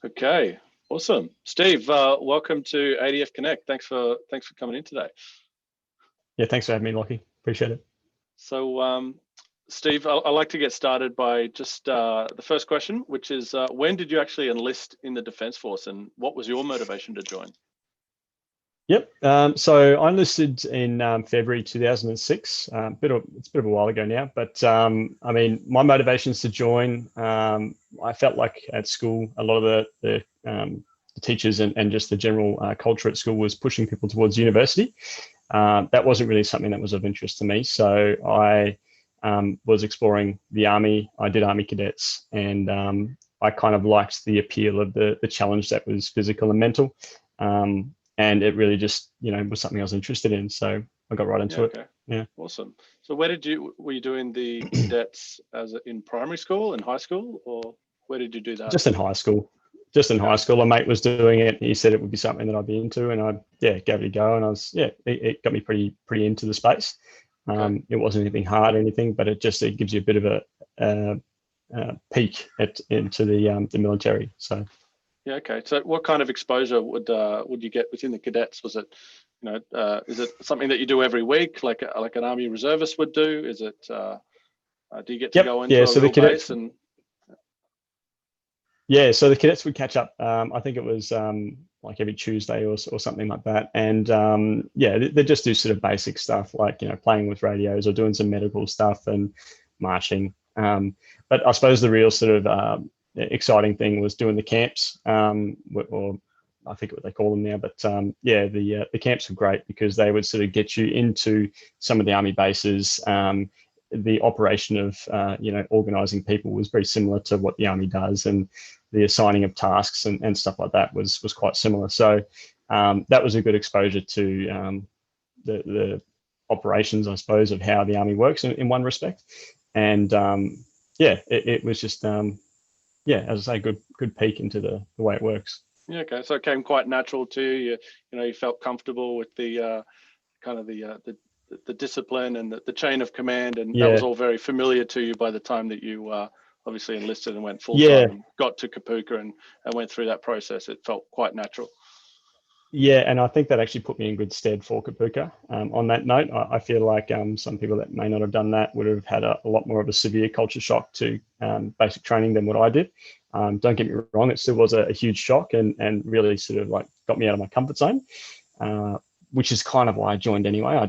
Okay, awesome. Steve, welcome to ADF Connect. Thanks for coming in today. Yeah, thanks for having me, Lockie. Appreciate it. So, Steve, I like to get started by just the first question, which is when did you actually enlist in the Defence Force, and what was your motivation to join? Yep. So I enlisted in February 2006. It's a bit of a while ago now, but I mean, my motivations to join, I felt like at school, a lot of the teachers and just the general culture at school was pushing people towards university. That wasn't really something that was of interest to me. So I was exploring the Army. I did Army cadets, and I kind of liked the appeal of the challenge that was physical and mental. And it really just, was something I was interested in. So I got right into it. Yeah. Awesome. So were you doing the cadets in primary school and high school, or where did you do that? Just in high school. Just in high school. A mate was doing it. He said it would be something that I'd be into, and I gave it a go. And it got me pretty into the space. It wasn't anything hard or anything, but it gives you a bit of a peek into the military. So. Yeah. Okay. So, what kind of exposure would you get within the cadets? Was it, is it something that you do every week, like an Army reservist would do? Is it? Do you get to go into a real base and? Yeah. So the cadets would catch up. I think it was like every Tuesday or something like that, and they just do sort of basic stuff like playing with radios or doing some medical stuff and marching. But I suppose the real sort of exciting thing was doing the camps, or I think what they call them now. But the camps were great because they would sort of get you into some of the Army bases. The operation of organising people was very similar to what the Army does, and the assigning of tasks and stuff like that was quite similar. So that was a good exposure to the operations, I suppose, of how the Army works in one respect. And it was just as I say, good peek into the way it works. Yeah, okay. So it came quite natural to you. You felt comfortable with the kind of the discipline and the chain of command, and that was all very familiar to you by the time that you obviously enlisted and went full time and got to Kapooka and went through that process. It felt quite natural. Yeah, and I think that actually put me in good stead for Kapooka. On that note, I feel like some people that may not have done that would have had a lot more of a severe culture shock to basic training than what I did. Don't get me wrong, it still was a huge shock and really sort of like got me out of my comfort zone, which is kind of why I joined anyway. I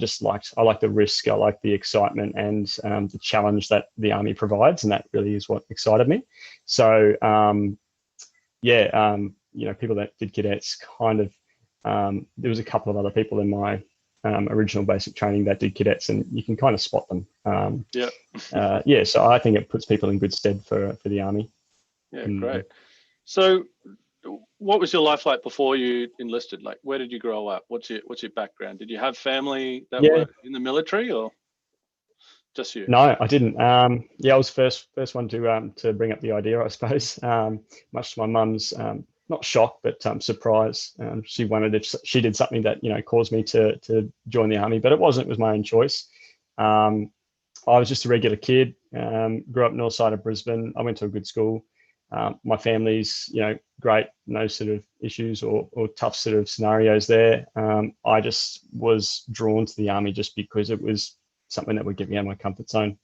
like the risk, I like the excitement and the challenge that the Army provides, and that really is what excited me. So people that did cadets kind of, there was a couple of other people in my original basic training that did cadets, and you can kind of spot them. So I think it puts people in good stead for the Army. Yeah, great. So what was your life like before you enlisted? Like, where did you grow up? What's your background? Did you have family that were in the military, or just you? No, I didn't. I was first one to bring up the idea, I suppose. Much to my mum's not shock, but surprise. She wanted if she did something that caused me to join the Army, but it wasn't. It was my own choice. I was just a regular kid. Grew up north side of Brisbane. I went to a good school. My family's great, no sort of issues or tough sort of scenarios there. I just was drawn to the Army just because it was something that would get me out of my comfort zone.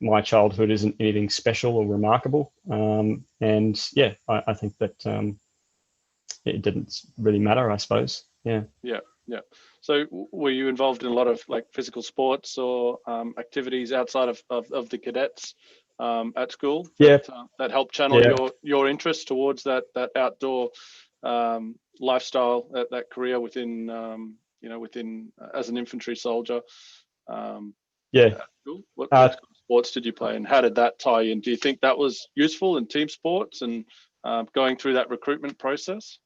My childhood isn't anything special or remarkable. I think that it didn't really matter, I suppose. Yeah. So were you involved in a lot of like physical sports or activities outside of the cadets at school that helped channel your interest towards that outdoor lifestyle, that career within as an infantry soldier? What kind of sports did you play, and how did that tie in? Do you think that was useful in team sports and going through that recruitment process?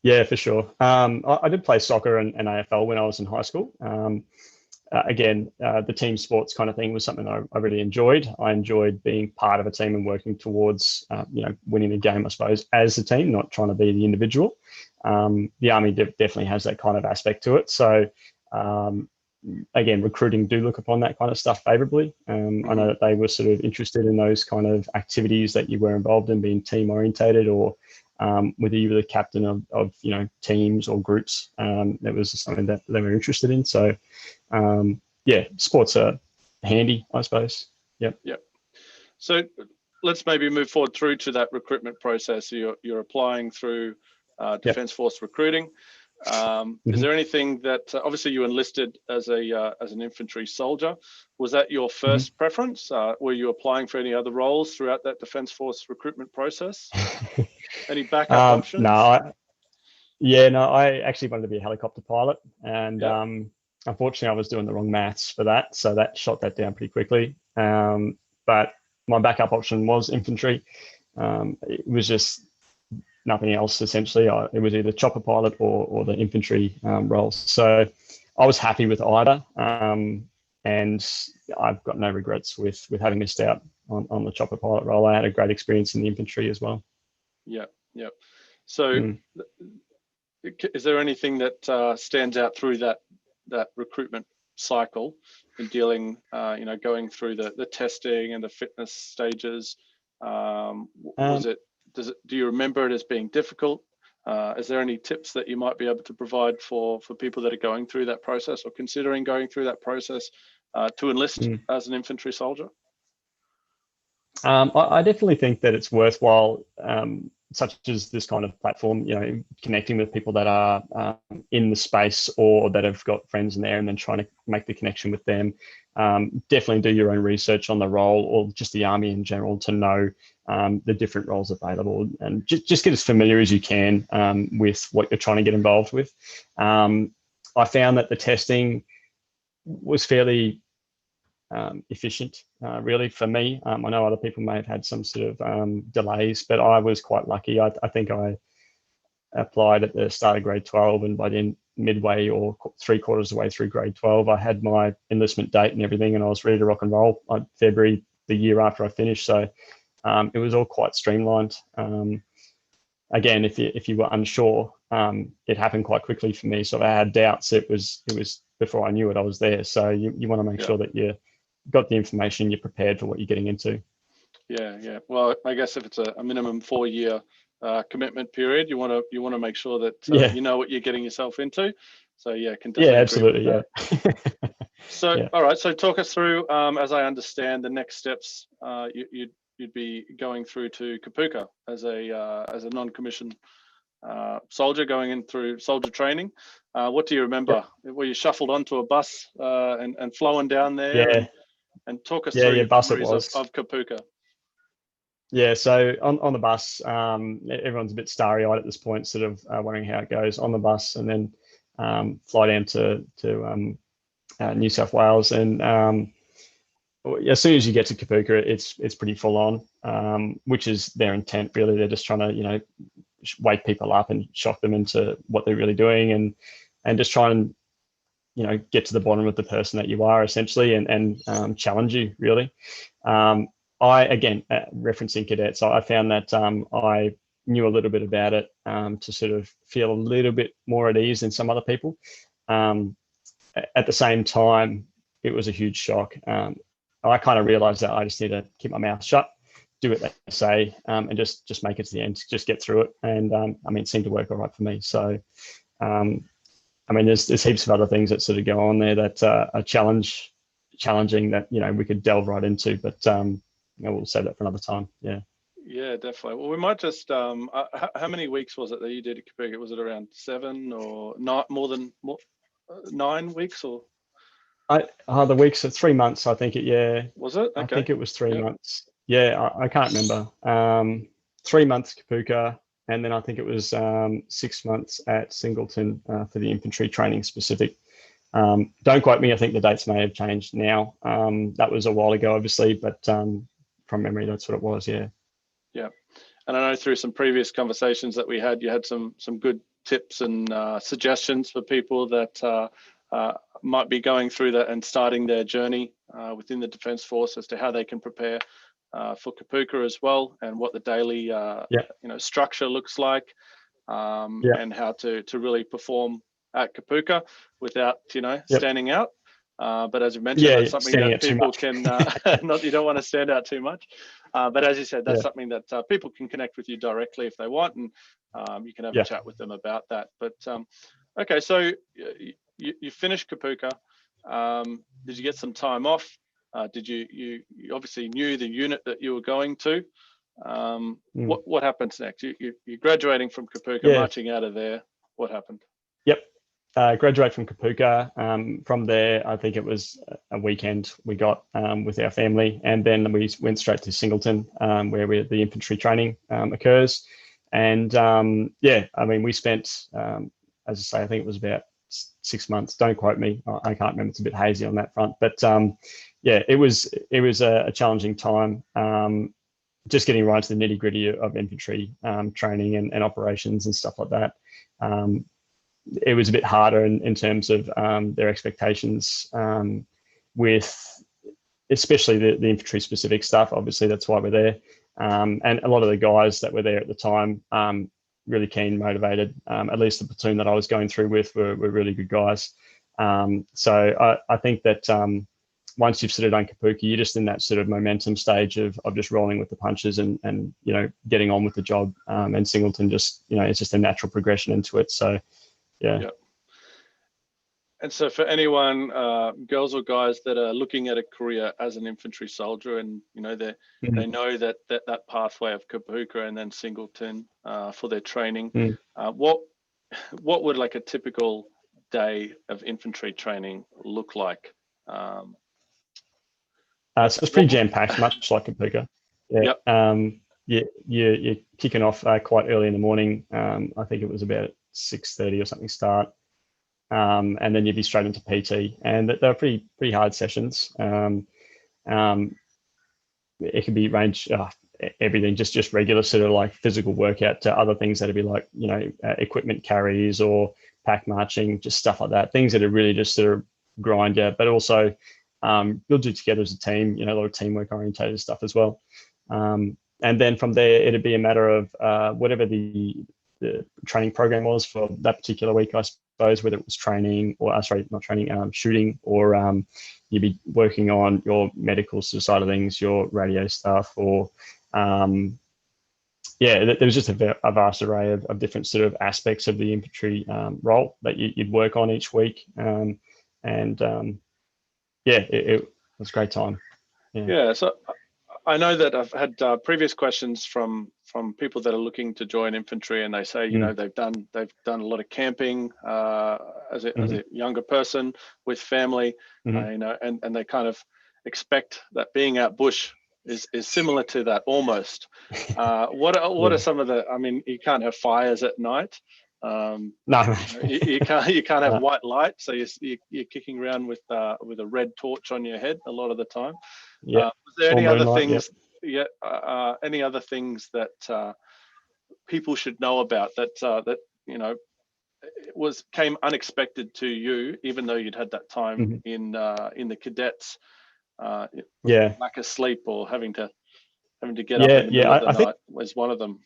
Yeah, for sure. I did play soccer and AFL when I was in high school. The team sports kind of thing was something I really enjoyed. I enjoyed being part of a team and working towards, winning a game, I suppose, as a team, not trying to be the individual. The Army definitely has that kind of aspect to it. So, again, recruiting do look upon that kind of stuff favorably. I know that they were sort of interested in those kind of activities that you were involved in, being team orientated, or whether you were the captain of teams or groups. That was something that they were interested in. So yeah, sports are handy, I suppose. Yep. So let's maybe move forward through to that recruitment process. So you're applying through Defence Force recruiting. Is there anything that obviously you enlisted as an infantry soldier? Was that your first preference? Were you applying for any other roles throughout that Defence Force recruitment process? Any backup options? No, I actually wanted to be a helicopter pilot, and unfortunately I was doing the wrong maths for that, so that shot that down pretty quickly. But my backup option was infantry. It was just nothing else, essentially. It was either chopper pilot or the infantry roles. So I was happy with either, and I've got no regrets with having missed out on the chopper pilot role. I had a great experience in the infantry as well. Yeah. So is there anything that stands out through that recruitment cycle in dealing, going through the testing and the fitness stages? Do you remember it as being difficult? Is there any tips that you might be able to provide for people that are going through that process or considering going through that process to enlist as an infantry soldier? I definitely think that it's worthwhile, such as this kind of platform, connecting with people that are in the space or that have got friends in there, and then trying to make the connection with them. Definitely do your own research on the role or just the Army in general to know the different roles available, and just get as familiar as you can with what you're trying to get involved with. I found that the testing was fairly efficient, really, for me. I know other people may have had some sort of delays, but I was quite lucky. I think I applied at the start of grade 12, and by then midway or 3/4 of the way through grade 12, I had my enlistment date and everything, and I was ready to rock and roll February the year after I finished. So it was all quite streamlined. Again, if you were unsure, it happened quite quickly for me. So if I had doubts, it was before I knew it, I was there. So you want to make sure that you got the information, you're prepared for what you're getting into. Yeah. Well, I guess if it's a minimum 4-year commitment period, you want to make sure that you know what you're getting yourself into. So can definitely absolutely, agree with that. So all right, so talk us through, as I understand, the next steps. You'd be going through to Kapooka as a non-commissioned soldier, going in through soldier training. What do you remember? Were you shuffled onto a bus and flown down there? And talk us through your memories of Kapooka. Yeah, so on the bus, everyone's a bit starry-eyed at this point, sort of wondering how it goes on the bus, and then fly down to New South Wales. And as soon as you get to Kapooka, it's pretty full on, which is their intent, really. They're just trying to, wake people up and shock them into what they're really doing, and just try and get to the bottom of the person that you are, essentially, and challenge you, really. I, again, referencing cadets, I found that I knew a little bit about it to sort of feel a little bit more at ease than some other people. At the same time, it was a huge shock. I kind of realized that I just need to keep my mouth shut, do what they say, and just make it to the end, just get through it. And it seemed to work all right for me. So, there's heaps of other things that sort of go on there that are challenging that, we could delve right into, but we'll save that for another time. Yeah, definitely. Well, we might just, how many weeks was it that you did at Kapooka? Was it around 7 or not, more 9 weeks, or? The weeks are 3 months, I think Was it? Okay. I think it was 3 months. Yeah, I can't remember. 3 months Kapooka, and then I think it was 6 months at Singleton for the infantry training specific. Don't quote me, I think the dates may have changed now. That was a while ago, obviously, but from memory, that's what it was, yeah. Yeah, and I know through some previous conversations that we had, you had some good tips and suggestions for people that might be going through that and starting their journey within the Defence Force as to how they can prepare for Kapooka as well, and what the daily structure looks like, and how to really perform at Kapooka without standing out. But as you mentioned, that's something that people can, you don't want to stand out too much. But as you said, that's something that people can connect with you directly if they want, and you can have a chat with them about that. But okay, so you finished Kapuka. Did you get some time off? Did you obviously knew the unit that you were going to? What happens next? You're graduating from Kapuka, marching out of there. What happened? Yep. Graduate from Kapuka. From there, I think it was a weekend we got with our family, and then we went straight to Singleton, where the infantry training occurs. And I mean, we spent, as I say, I think it was about 6 months. Don't quote me. I can't remember. It's a bit hazy on that front. But it was a challenging time. Just getting right to the nitty gritty of infantry training and operations and stuff like that. It was a bit harder in terms of their expectations with especially the infantry specific stuff. Obviously, that's why we're there. And a lot of the guys that were there at the time, really keen, motivated. At least the platoon that I was going through with were really good guys. So I think that once you've sort of done Kapuka, you're just in that sort of momentum stage of just rolling with the punches and getting on with the job. And Singleton just, it's just a natural progression into it. So, yeah. And so for anyone, girls or guys that are looking at a career as an infantry soldier, and they know that pathway of Kapuka and then Singleton for their training, what would like a typical day of infantry training look like? So it's pretty jam-packed, much like Kapuka. You're kicking off quite early in the morning. I think it was about 6:30 or something start. And then you'd be straight into PT, and they're pretty hard sessions. It can be range everything, just regular sort of like physical workout to other things that'd be like equipment carries or pack marching, just stuff like that. Things that are really just sort of grind you, but also build you together as a team. A lot of teamwork orientated stuff as well. And then from there, it'd be a matter of whatever the training program was for that particular week, I suppose, whether it was training or shooting, or you'd be working on your medical side of things, your radio stuff, or there was just a vast array of different sort of aspects of the infantry role that you'd work on each week. It was a great time. So I know that I've had previous questions from people that are looking to join infantry, and they say they've done a lot of camping as a younger person with family, and they kind of expect that being out bush is similar to that almost. What are some of the? I mean, you can't have fires at night. No, you can't have white light, so you're kicking around with a red torch on your head a lot of the time. Yeah. Was there any other things? Yeah. Any other things that people should know about that came unexpected to you, even though you'd had that time in the cadets? Lack of sleep or having to get up in the middle of the night was one of them.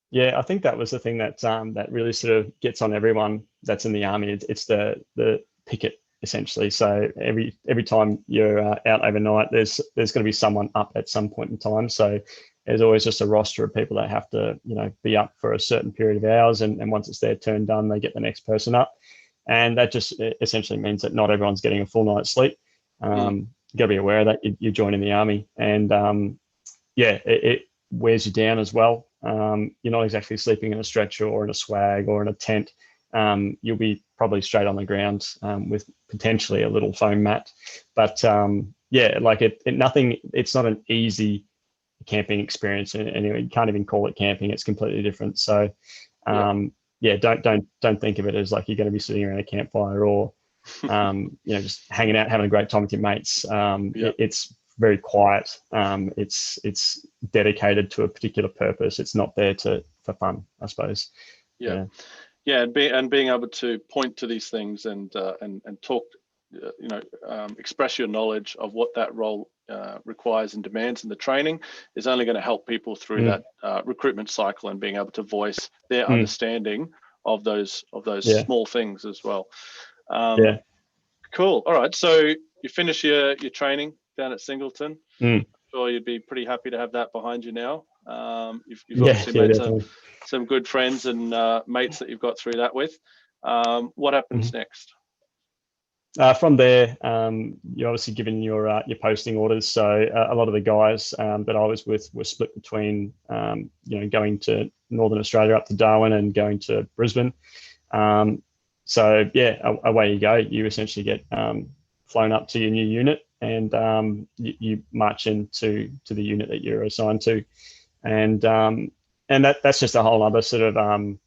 Yeah, I think that was the thing that that really sort of gets on everyone that's in the army. It's the picket, essentially. So every time you're out overnight, there's going to be someone up at some point in time. So there's always just a roster of people that have to be up for a certain period of hours, and once it's their turn done, they get the next person up, and that just essentially means that not everyone's getting a full night's sleep. You got to be aware of that. You're joining the army, and it wears you down as well. You're not exactly sleeping in a stretcher or in a swag or in a tent. You'll be probably straight on the ground with potentially a little foam mat. But it's not an easy camping experience, and you can't even call it camping. It's completely different. So don't think of it as like you're going to be sitting around a campfire or just hanging out, having a great time with your mates. It's very quiet. It's dedicated to a particular purpose. It's not there for fun, I suppose. And being able to point to these things and talk, express your knowledge of what that role requires and demands in the training is only going to help people through that recruitment cycle, and being able to voice their understanding of those small things as well. Cool. All right. So you finish your training down at Singleton. Mm. Sure, you'd be pretty happy to have that behind you now. You've Yeah, obviously made definitely. some good friends and mates that you've got through that with. What happens next? From there, you're obviously given your posting orders. So a lot of the guys that I was with were split between, going to Northern Australia up to Darwin and going to Brisbane. So yeah, away you go. You essentially get flown up to your new unit, and you march into the unit that you're assigned to, and that's just a whole other sort of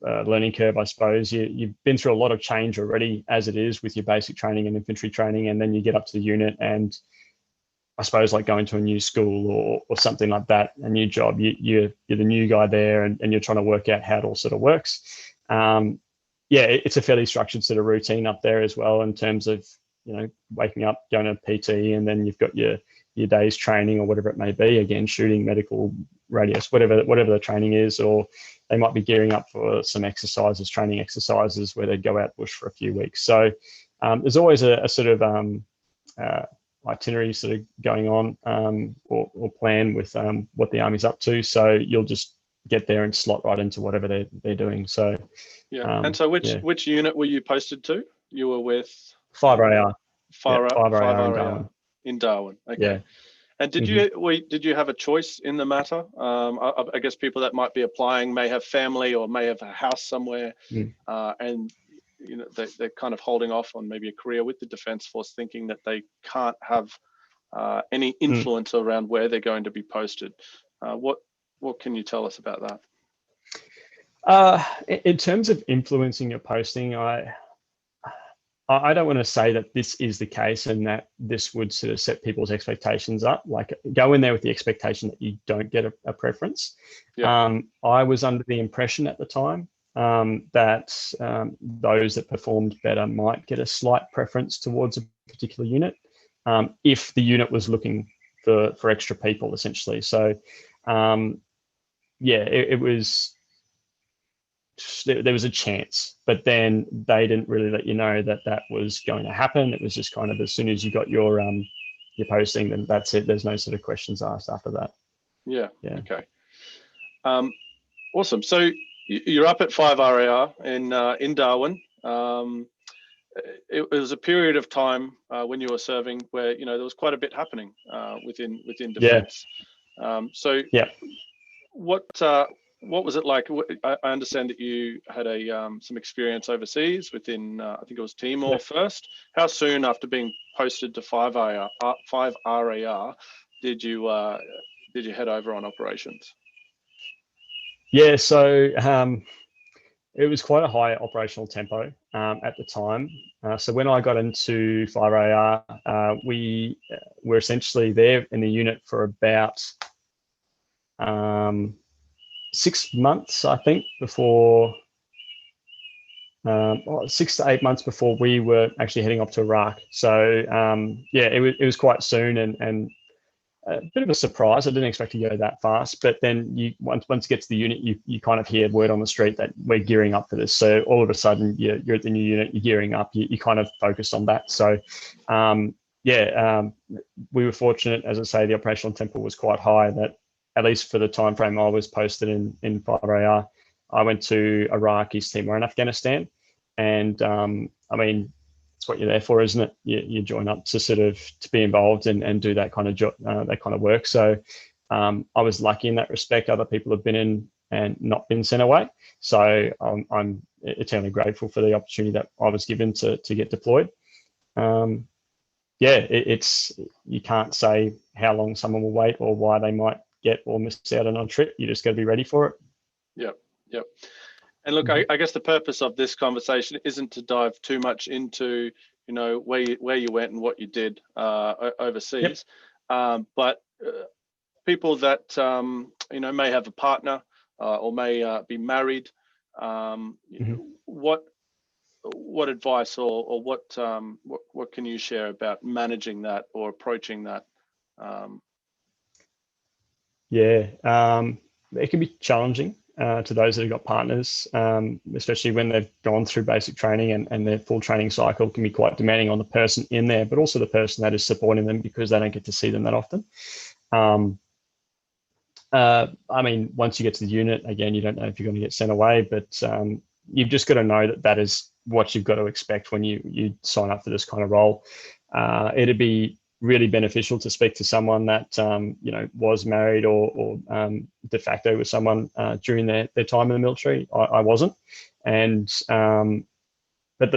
learning curve, I suppose. You've been through a lot of change already as it is with your basic training and infantry training, and then you get up to the unit, and I suppose like going to a new school or something like that, a new job, you're the new guy there, and you're trying to work out how it all sort of works. Yeah, it's a fairly structured sort of routine up there as well in terms of, waking up, going to PT, and then you've got your day's training or whatever it may be, again, shooting, medical, radius, whatever the training is, or they might be gearing up for some exercises, training exercises where they go out bush for a few weeks. So there's always a sort of itinerary sort of going on, or plan with what the Army's up to. So you'll just get there and slot right into whatever they're doing. So yeah. And so which unit were you posted to? You were with 5AR. 5AR in Darwin. Okay. Yeah. And did you have a choice in the matter? I guess people that might be applying may have family or may have a house somewhere, and they're kind of holding off on maybe a career with the Defence Force, thinking that they can't have any influence around where they're going to be posted. What can you tell us about that? In terms of influencing your posting, I don't want to say that this is the case and that this would sort of set people's expectations up. Like, go in there with the expectation that you don't get a preference. Yeah. I was under the impression at the time that those that performed better might get a slight preference towards a particular unit if the unit was looking for extra people, essentially. So, it was... there was a chance, but then they didn't really let you know that was going to happen. It was just kind of, as soon as you got your posting, then that's it. There's no sort of questions asked after that. Yeah. Okay. Awesome. So you're up at 5RAR in Darwin. It was a period of time when you were serving where there was quite a bit happening within defence. So what was it like? I understand that you had some experience overseas within, I think it was Timor first. How soon after being posted to 5RAR did you head over on operations? Yeah, so it was quite a high operational tempo at the time. So when I got into 5RAR, we were essentially there in the unit for about 6 months, I think, before 6 to 8 months before we were actually heading off to Iraq. So it was quite soon and a bit of a surprise. I didn't expect to go that fast, but then once you get to the unit, you kind of hear word on the street that we're gearing up for this. So all of a sudden, you're at the new unit, you're gearing up, you kind of focused on that. So we were fortunate, as I say, the operational tempo was quite high, that at least for the time frame I was posted in 5AR, I went to Iraq, East Timor, and Afghanistan. And I mean, it's what you're there for, isn't it? You join up to sort of to be involved and do that kind of work. So I was lucky in that respect. Other people have been in and not been sent away. So I'm eternally grateful for the opportunity that I was given to get deployed. It's you can't say how long someone will wait or why they might get or miss out on a trip. You just got to be ready for it. Yep. And look, I guess the purpose of this conversation isn't to dive too much into where you went and what you did overseas, but people that may have a partner or may be married. What advice or what can you share about managing that or approaching that? It can be challenging. to those that have got partners, especially when they've gone through basic training, and their full training cycle can be quite demanding on the person in there, but also the person that is supporting them, because they don't get to see them that often. I mean, once you get to the unit, again, you don't know if you're going to get sent away, but you've just got to know that that is what you've got to expect when you sign up for this kind of role. It'd be really beneficial to speak to someone that was married or de facto with someone during their time in the military. I wasn't, and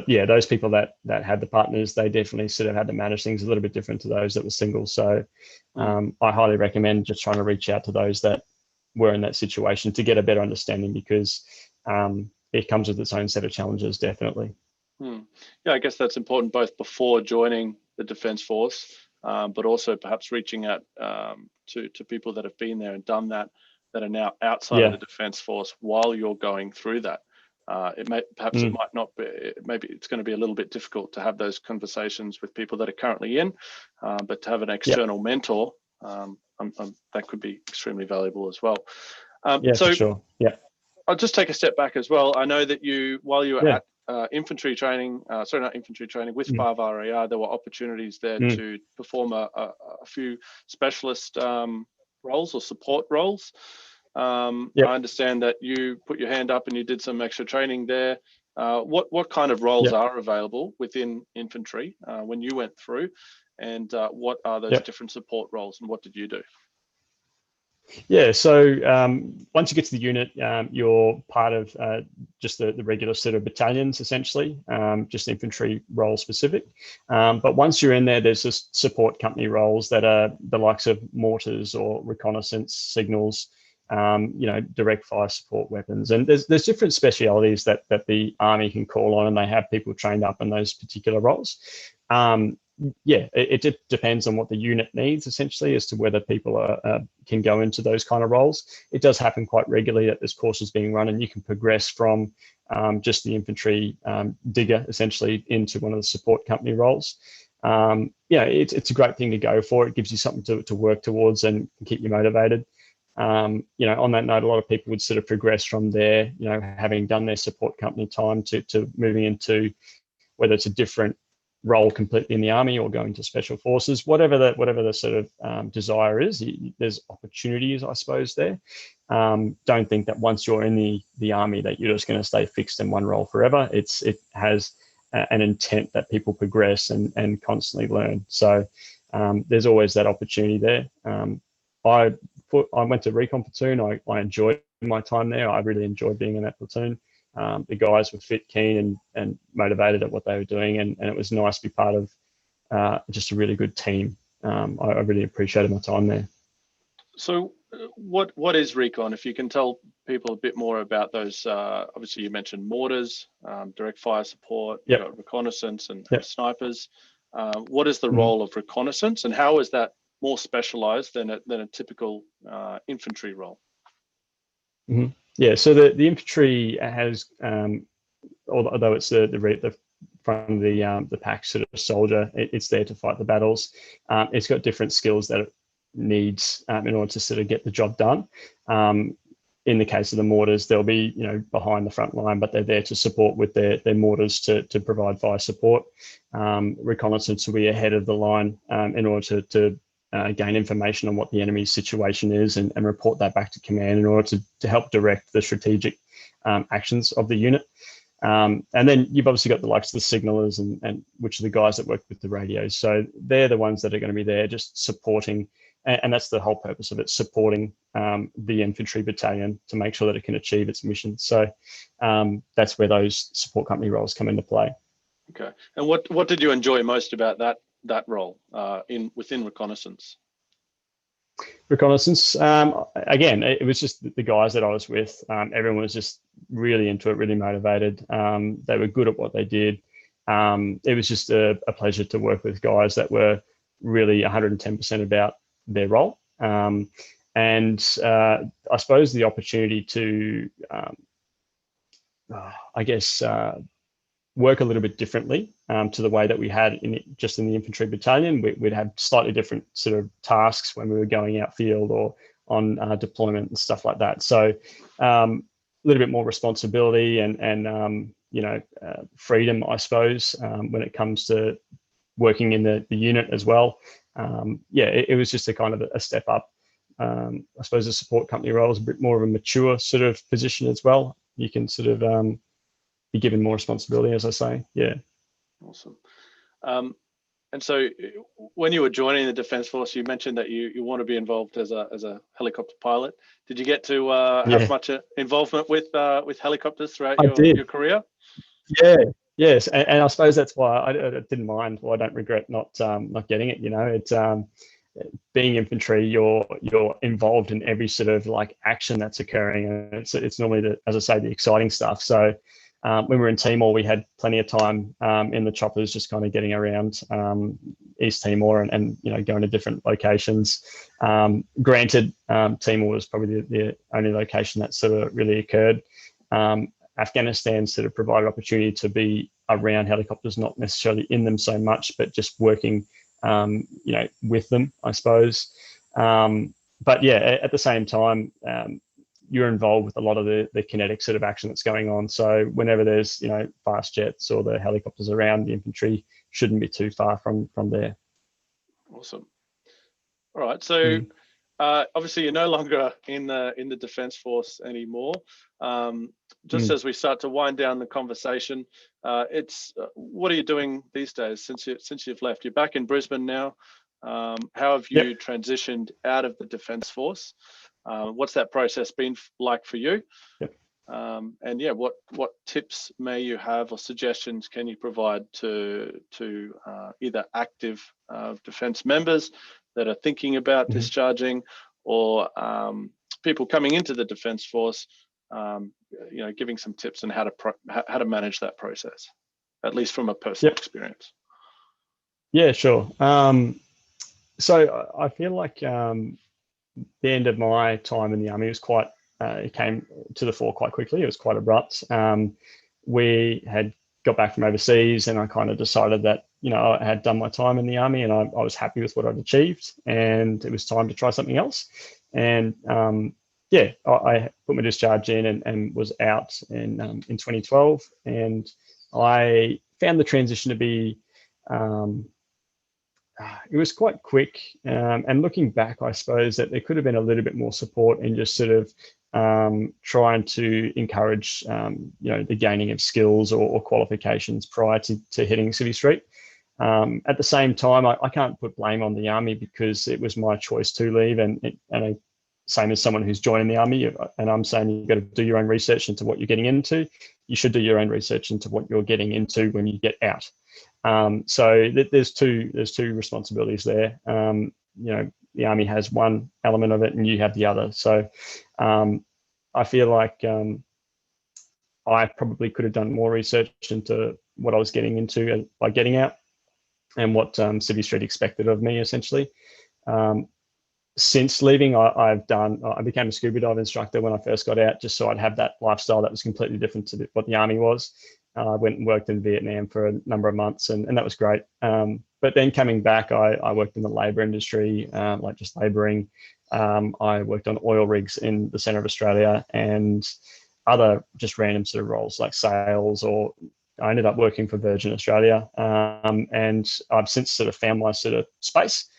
yeah, those people that had the partners, they definitely sort of had to manage things a little bit different to those that were single. So I highly recommend just trying to reach out to those that were in that situation to get a better understanding, because it comes with its own set of challenges, definitely. Yeah, I guess that's important both before joining the Defence Force, but also perhaps reaching out to people that have been there and done that are now outside of the Defence Force while you're going through that. It might not be, maybe it's going to be a little bit difficult to have those conversations with people that are currently in, but to have an external mentor, that could be extremely valuable as well. So for sure. Yeah, I'll just take a step back as well. I know that while you were at infantry training, not infantry training, with 5RAR, there were opportunities there to perform a few specialist roles or support roles. I understand that you put your hand up and you did some extra training there. What kind of roles are available within infantry when you went through, and what are those different support roles, and what did you do? Yeah, so once you get to the unit, you're part of just the regular sort of battalions, essentially, just infantry role specific. But once you're in there, there's just support company roles that are the likes of mortars or reconnaissance signals, direct fire support weapons. And there's different specialities that the Army can call on, and they have people trained up in those particular roles. It depends on what the unit needs, essentially, as to whether people can go into those kind of roles. It does happen quite regularly that this course is being run, and you can progress from just the infantry digger, essentially, into one of the support company roles. It's a great thing to go for. It gives you something to work towards and keep you motivated. On that note, a lot of people would sort of progress from there, having done their support company time to moving into whether it's a different role completely in the Army or going to special forces, whatever the sort of desire is. There's opportunities, I suppose, there. Don't think that once you're in the Army that you're just going to stay fixed in one role forever. It has an intent that people progress and constantly learn. So there's always that opportunity there. I went to recon platoon. I enjoyed my time there. I really enjoyed being in that platoon. The guys were fit, keen, and motivated at what they were doing, and it was nice to be part of just a really good team. I really appreciated my time there. So what is recon? If you can tell people a bit more about those. Obviously, you mentioned mortars, direct fire support, you've got reconnaissance and snipers. What is the role of reconnaissance, and how is that more specialized than a typical infantry role? Yeah, so the infantry has, although it's the front of the pack sort of soldier, it's there to fight the battles. It's got different skills that it needs in order to sort of get the job done. In the case of the mortars, they'll be behind the front line, but they're there to support with their mortars to provide fire support. Reconnaissance will be ahead of the line in order to gain information on what the enemy's situation is and report that back to command in order to help direct the strategic actions of the unit. And then you've obviously got the likes of the signalers and which are the guys that work with the radios. So they're the ones that are going to be there just supporting, and that's the whole purpose of it, supporting the infantry battalion to make sure that it can achieve its mission. So that's where those support company roles come into play. Okay. And what did you enjoy most about that role within reconnaissance? Reconnaissance, again, it was just the guys that I was with. Everyone was just really into it, really motivated. They were good at what they did. It was just a pleasure to work with guys that were really 110% about their role. And I suppose the opportunity to, work a little bit differently to the way that we had in the infantry battalion. We'd have slightly different sort of tasks when we were going out field or on deployment and stuff like that. So little bit more responsibility and freedom, I suppose, when it comes to working in the unit as well. It was just a kind of a step up. I suppose the support company role is a bit more of a mature sort of position as well. You can sort of be given more responsibility, as I say. Yeah. Awesome. And so when you were joining the Defence Force, you mentioned that you want to be involved as a helicopter pilot. Did you get to have much involvement with helicopters throughout your career? Yeah. Yes. And I suppose that's why I didn't mind, or I don't regret not getting it. It's being infantry, you're involved in every sort of like action that's occurring, and it's normally as I say, the exciting stuff. So when we were in Timor, we had plenty of time in the choppers, just kind of getting around East Timor and going to different locations. Granted, Timor was probably the only location that sort of really occurred. Afghanistan sort of provided opportunity to be around helicopters, not necessarily in them so much, but just working with them, I suppose. But yeah, at the same time, you're involved with a lot of the kinetic sort of action that's going on. So whenever there's, fast jets or the helicopters around, the infantry shouldn't be too far from there. Awesome. All right. So obviously you're no longer in the Defence Force anymore. As we start to wind down the conversation, what are you doing these days since you've left? You're back in Brisbane now. How have you transitioned out of the Defence Force? What's that process been like for you? What tips may you have or suggestions can you provide to either active defence members that are thinking about discharging, or people coming into the Defence Force, giving some tips on how to manage that process, at least from a personal experience? Yeah, sure. So I feel like the end of my time in the Army was quite, it came to the fore quite quickly. It was quite abrupt. We had got back from overseas, and I kind of decided that, I had done my time in the Army, and I was happy with what I'd achieved, and it was time to try something else. And I put my discharge in and was out in 2012, and I found the transition to be it was quite quick, and looking back, I suppose that there could have been a little bit more support in just sort of trying to encourage the gaining of skills or qualifications prior to hitting Civvy Street. At the same time, I can't put blame on the Army, because it was my choice to leave, and same as someone who's joining the Army, and I'm saying you've got to do your own research into what you're getting into. You should do your own research into what you're getting into when you get out. So there's two responsibilities there. The Army has one element of it, and you have the other. So I feel like I probably could have done more research into what I was getting into by getting out, and what Civvy Street expected of me, essentially. Since leaving, I became a scuba dive instructor when I first got out, just so I'd have that lifestyle that was completely different to what the Army was. I went and worked in Vietnam for a number of months, and that was great. But then coming back, I worked in the labour industry, like just labouring. I worked on oil rigs in the centre of Australia, and other just random sort of roles like sales, or I ended up working for Virgin Australia. And I've since sort of found my sort of space.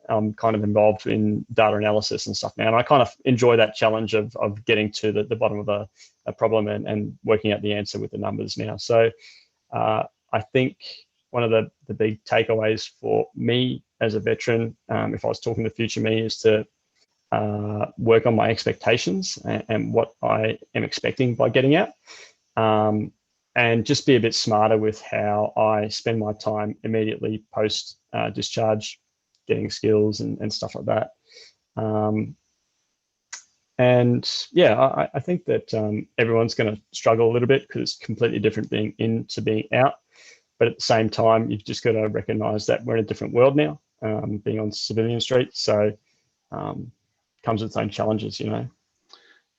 I'm kind of involved in data analysis and stuff now, and I kind of enjoy that challenge of getting to the bottom of a problem and working out the answer with the numbers now. So I think one of the big takeaways for me as a veteran, if I was talking to future me, is to work on my expectations and what I am expecting by getting out, and just be a bit smarter with how I spend my time immediately post discharge, getting skills and stuff like that. I think that everyone's going to struggle a little bit, because it's completely different being in to being out. But at the same time, you've just got to recognize that we're in a different world now, being on civilian street. So comes with its own challenges,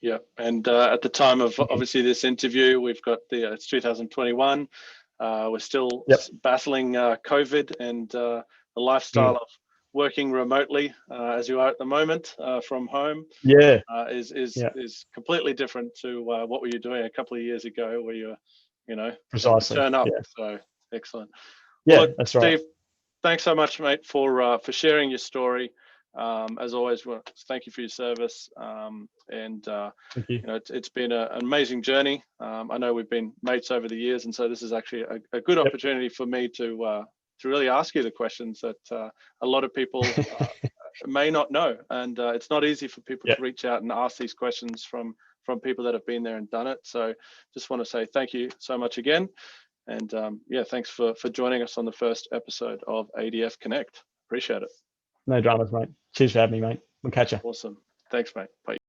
Yeah, and at the time of obviously this interview, we've got it's 2021. We're still battling COVID, and the lifestyle working remotely as you are at the moment from home Yeah. is completely different to what were you doing a couple of years ago, where you're, having to Precisely. turn up. Yeah. So excellent. Yeah, Well, look, that's right. Steve, thanks so much, mate, for sharing your story. As always, thank you for your service. Thank you. It's been an amazing journey. I know we've been mates over the years, and so this is actually a good opportunity for me to really ask you the questions that a lot of people may not know. And it's not easy for people to reach out and ask these questions from people that have been there and done it. So just want to say thank you so much again. And thanks for joining us on the first episode of ADF Connect. Appreciate it. No dramas, mate. Cheers for having me, mate. We'll catch you. Awesome. Thanks, mate. Bye.